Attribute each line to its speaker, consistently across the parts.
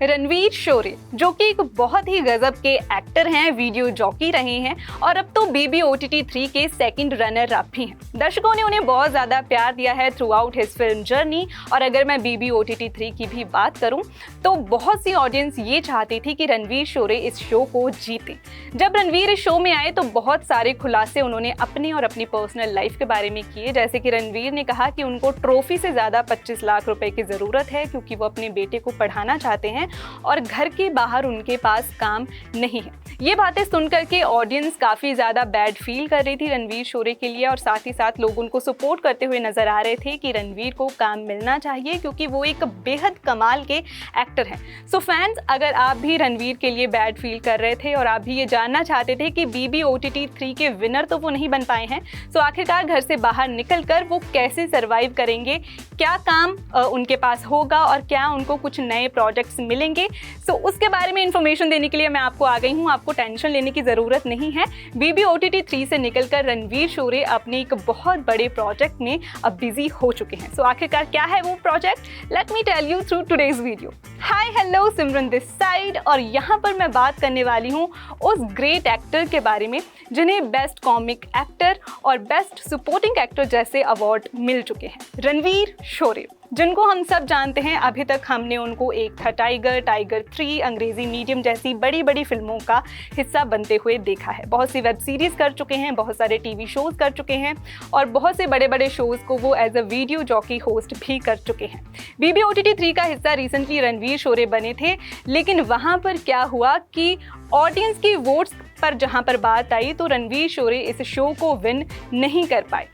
Speaker 1: रणवीर शोरे जो कि एक बहुत ही गजब के एक्टर हैं, वीडियो जॉकी रहे हैं और अब तो बेबी OTT 3 के सेकंड रनर अप भी हैं। दर्शकों ने उन्हें बहुत ज़्यादा प्यार दिया है through out his film journey. और अगर मैं बेबी OTT 3 की भी बात करूं तो बहुत सी ऑडियंस ये चाहती थी कि रणवीर शोरे इस शो को जीते। जब रणवीर इस शो में आए तो बहुत सारे खुलासे उन्होंने अपने और अपनी पर्सनल लाइफ के बारे में किए, जैसे कि रणवीर ने कहा कि उनको ट्रॉफी से ज़्यादा 25 लाख रुपए की ज़रूरत है क्योंकि वो अपने बेटे को पढ़ाना चाहते हैं और घर के बाहर उनके पास काम नहीं है। ये बातें सुनकर के ऑडियंस काफ़ी ज़्यादा बैड फील कर रही थी रणवीर शोरे के लिए और साथ ही साथ लोग उनको सपोर्ट करते हुए नजर आ रहे थे कि रणवीर को काम मिलना चाहिए क्योंकि वो एक बेहद कमाल के एक्टर हैं। सो फैंस, अगर आप भी रणवीर के लिए बैड फील कर रहे थे और आप भी ये जानना चाहते थे कि बेबी OTT 3 के विनर तो वो नहीं बन पाए हैं, तो आखिरकार घर से बाहर निकल कर वो कैसे सर्वाइव करेंगे, क्या काम उनके पास होगा और क्या उनको कुछ नए प्रोजेक्ट्स मिलेंगे, सो उसके बारे में इंफॉर्मेशन देने के लिए मैं आपको आ गई हूँ। आपको टेंशन लेने की ज़रूरत नहीं है। बेबी OTT 3 से निकलकर रणवीर शोरे अपने एक बहुत बड़े प्रोजेक्ट में अब बिजी हो चुके हैं। सो आखिरकार क्या है वो project, let me tell you through today's video. Hi hello, Simran this side और यहाँ पर मैं बात करने वाली हूँ उस ग्रेट एक्टर के बारे में जिन्हें बेस्ट कॉमिक एक्टर और बेस्ट सपोर्टिंग एक्टर जैसे अवार्ड मिल चुके हैं। रणवीर शोरे, जिनको हम सब जानते हैं, अभी तक हमने उनको एक था टाइगर, टाइगर 3, अंग्रेजी मीडियम जैसी बड़ी बड़ी फिल्मों का हिस्सा बनते हुए देखा है। बहुत सी वेब सीरीज़ कर चुके हैं, बहुत सारे टीवी शोज़ कर चुके हैं और बहुत से बड़े बड़े शोज़ को वो as a video jockey host भी कर चुके हैं। बेबी OTT 3 का हिस्सा रिसेंटली रणवीर शोरे बने थे, लेकिन वहाँ पर क्या हुआ कि ऑडियंस की वोट्स पर जहाँ पर बात आई तो रणवीर शोरे इस शो को विन नहीं कर पाए।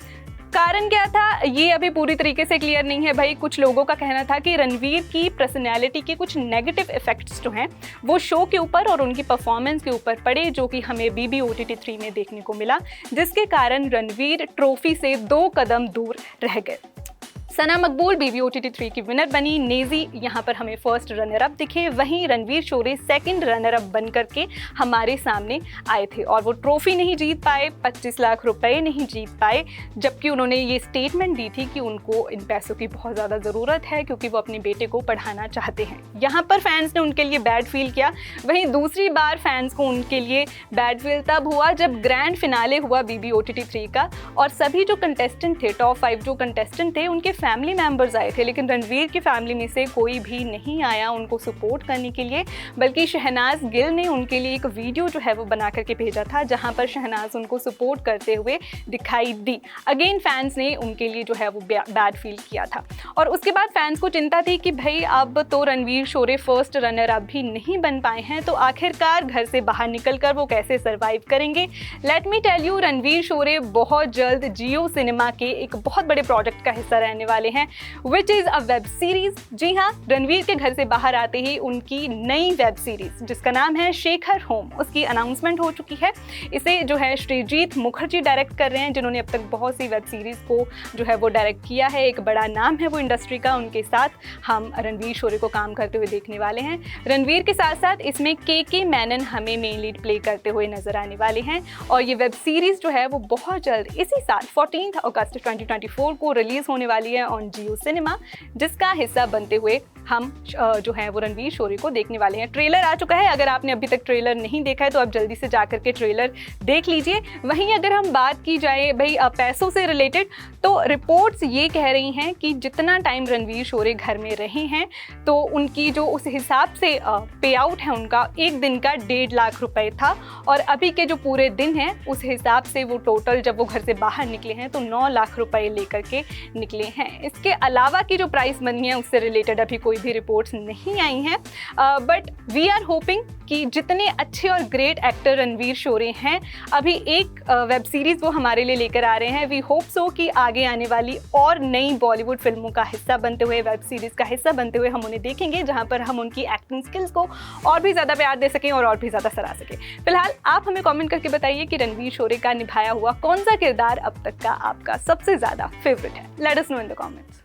Speaker 1: कारण क्या था ये अभी पूरी तरीके से क्लियर नहीं है भाई। कुछ लोगों का कहना था कि रणवीर की पर्सनैलिटी के कुछ नेगेटिव इफेक्ट्स जो हैं वो शो के ऊपर और उनकी परफॉर्मेंस के ऊपर पड़े, जो कि हमें बेबी OTT 3 में देखने को मिला, जिसके कारण रणवीर ट्रॉफी से 2 कदम दूर रह गए। सना मकबूल बेबी OTT 3 की विनर बनी, नेजी यहाँ पर हमें फर्स्ट रनर अप दिखे, वहीं रणवीर शोरे सेकंड रनर अप बन करके हमारे सामने आए थे और वो ट्रॉफी नहीं जीत पाए, 25 लाख रुपए नहीं जीत पाए, जबकि उन्होंने ये स्टेटमेंट दी थी कि उनको इन पैसों की बहुत ज़्यादा ज़रूरत है क्योंकि वो अपने बेटे को पढ़ाना चाहते हैं। यहाँ पर फैंस ने उनके लिए बैड फील किया। वहीं दूसरी बार फैंस को उनके लिए बैड फील तब हुआ जब ग्रैंड फिनाले हुआ बेबी OTT 3 का और सभी जो कंटेस्टेंट थे, टॉप 5 जो कंटेस्टेंट थे, उनके फैमिली मेंबर्स आए थे, लेकिन रणवीर की फैमिली में से कोई भी नहीं आया उनको सपोर्ट करने के लिए, बल्कि शहनाज गिल ने उनके लिए एक वीडियो जो है वो बना करके भेजा था जहां पर शहनाज उनको सपोर्ट करते हुए दिखाई दी। अगेन फैंस ने उनके लिए जो है वो बैड फील किया था और उसके बाद फैंस को चिंता थी कि भाई अब तो रणवीर शोरे फर्स्ट रनर अप भी नहीं बन पाए हैं, तो आखिरकार घर से बाहर निकल कर वो कैसे सर्वाइव करेंगे। Let me tell you, Ranveer Shorey बहुत जल्द जियो सिनेमा के एक बहुत बड़े प्रोजेक्ट का हिस्सा रहने वाले हैं, which is a web series. जी हाँ, रणवीर के घर से बाहर आते ही उनकी नई वेब सीरीज जिसका नाम है शेखर होम, उसकी अनाउंसमेंट हो चुकी है। इसे जो है श्रीजीत मुखर्जी डायरेक्ट कर रहे हैं, जिन्होंने अब तक बहुत सी वेब सीरीज को जो है वो डायरेक्ट किया है। एक बड़ा नाम है वो इंडस्ट्री का, उनके साथ हम रणवीर शोरे को काम करते हुए देखने वाले हैं। रणवीर के साथ साथ इसमें के मैनन हमें मेन लीड प्ले करते हुए नजर आने वाले हैं और ये वेब सीरीज जो है वो बहुत जल्द इसी साल 14 अगस्त 2024 को रिलीज होने वाली है ऑन जियो सिनेमा, जिसका हिस्सा बनते हुए हम जो है वो रणवीर शोरे को देखने वाले हैं। ट्रेलर आ चुका है, अगर आपने अभी तक ट्रेलर नहीं देखा है तो आप जल्दी से जाकर के ट्रेलर देख लीजिए। वहीं अगर हम बात की जाए भाई पैसों से रिलेटेड, तो रिपोर्ट्स ये कह रही हैं कि जितना टाइम रणवीर शोरे घर में रहे हैं तो उनकी जो उस हिसाब से पे आउट है उनका एक दिन का 1.5 लाख रुपए था और अभी के जो पूरे दिन हैं उस हिसाब से वो टोटल जब वो घर से बाहर निकले हैं तो 9 लाख रुपए लेकर के निकले हैं। इसके अलावा की जो प्राइस मनी है उससे रिलेटेड अभी कोई भी रिपोर्ट्स नहीं आई हैं, बट वी आर होपिंग कि जितने अच्छे और ग्रेट एक्टर रणवीर शोरे हैं, अभी एक वेब सीरीज वो हमारे लिए लेकर आ रहे हैं। वी होप सो कि आगे आने वाली और नई बॉलीवुड फिल्मों का हिस्सा बनते हुए, वेब सीरीज का हिस्सा बनते हुए हम उन्हें देखेंगे, जहां पर हम उनकी एक्टिंग स्किल्स को और भी ज़्यादा प्यार दे सकें और भी ज़्यादा सराह सकें। फिलहाल आप हमें कॉमेंट करके बताइए कि रणवीर शोरे का निभाया हुआ कौन सा किरदार अब तक का आपका सबसे ज़्यादा फेवरेट है। Let us know in the comments.